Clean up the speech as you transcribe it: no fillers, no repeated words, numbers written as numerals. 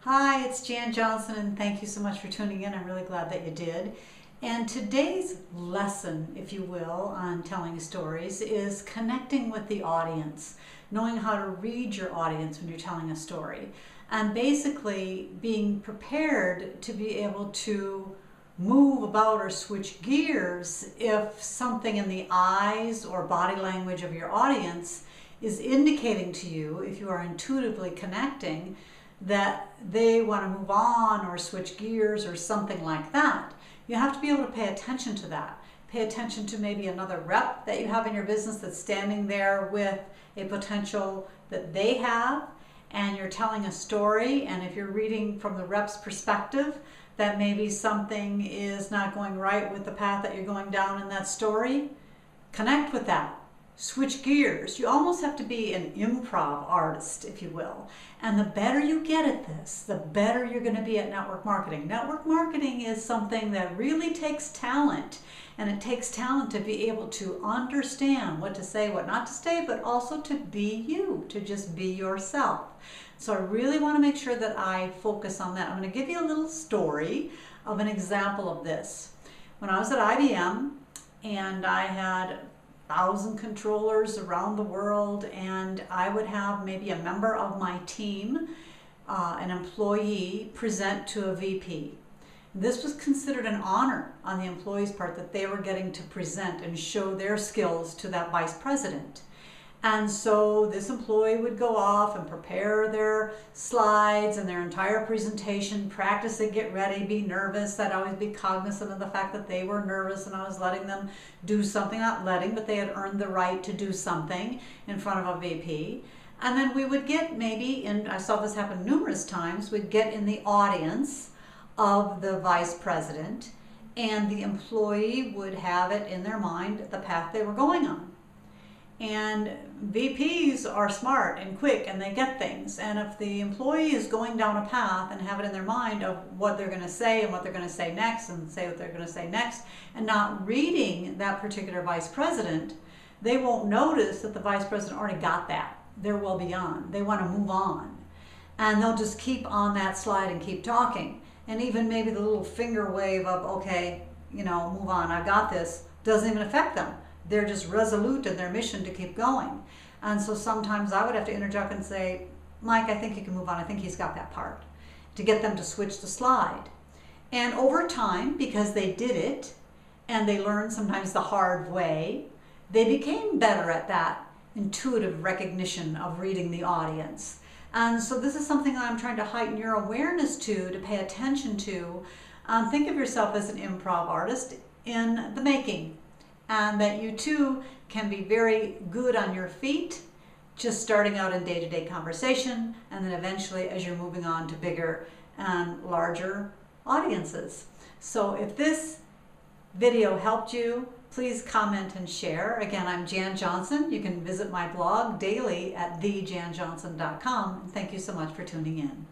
Hi, it's Jan Johnson, and thank you so much for tuning in. I'm really glad that you did. And today's lesson, if you will, on telling stories is connecting with the audience, knowing how to read your audience when you're telling a story, and basically being prepared to be able to move about or switch gears if something in the eyes or body language of your audience is indicating to you, if you are intuitively connecting, that they want to move on or switch gears or something like that. You have to be able to pay attention to that. Pay attention to maybe another rep that you have in your business that's standing there with a potential that they have, and you're telling a story, and if you're reading from the rep's perspective that maybe something is not going right with the path that you're going down in that story, connect with that. Switch gears. You almost have to be an improv artist, if you will. And the better you get at this, the better you're going to be at network marketing. Network marketing is something that really takes talent. And it takes talent to be able to understand what to say, what not to say, but also to be you, to just be yourself. So I really want to make sure that I focus on that. I'm going to give you a little story of an example of this. When I was at IBM and I had 1,000 controllers around the world, and I would have maybe a member of my team, an employee, present to a VP. This was considered an honor on the employee's part that they were getting to present and show their skills to that vice president. And so this employee would go off and prepare their slides and their entire presentation, practice it, get ready, be nervous. I'd always be cognizant of the fact that they were nervous and I was letting them do something, not letting, but they had earned the right to do something in front of a VP. And then we would get maybe, and I saw this happen numerous times, we'd get in the audience of the vice president, and the employee would have it in their mind the path they were going on. And VPs are smart and quick and they get things. And if the employee is going down a path and have it in their mind of what they're going to say and what they're going to say next and say what they're going to say next and not reading that particular vice president, they won't notice that the vice president already got that. They're well beyond. They want to move on. And they'll just keep on that slide and keep talking. And even maybe the little finger wave of, okay, move on, I got this, doesn't even affect them. They're just resolute in their mission to keep going. And so sometimes I would have to interject and say, Mike, I think you can move on. I think he's got that part, to get them to switch the slide. And over time, because they did it and they learned sometimes the hard way, they became better at that intuitive recognition of reading the audience. And so this is something I'm trying to heighten your awareness to pay attention to. Think of yourself as an improv artist in the making. And that you too can be very good on your feet, just starting out in day-to-day conversation, and then eventually as you're moving on to bigger and larger audiences. So if this video helped you, please comment and share. Again, I'm Jan Johnson. You can visit my blog daily at thejanjohnson.com. Thank you so much for tuning in.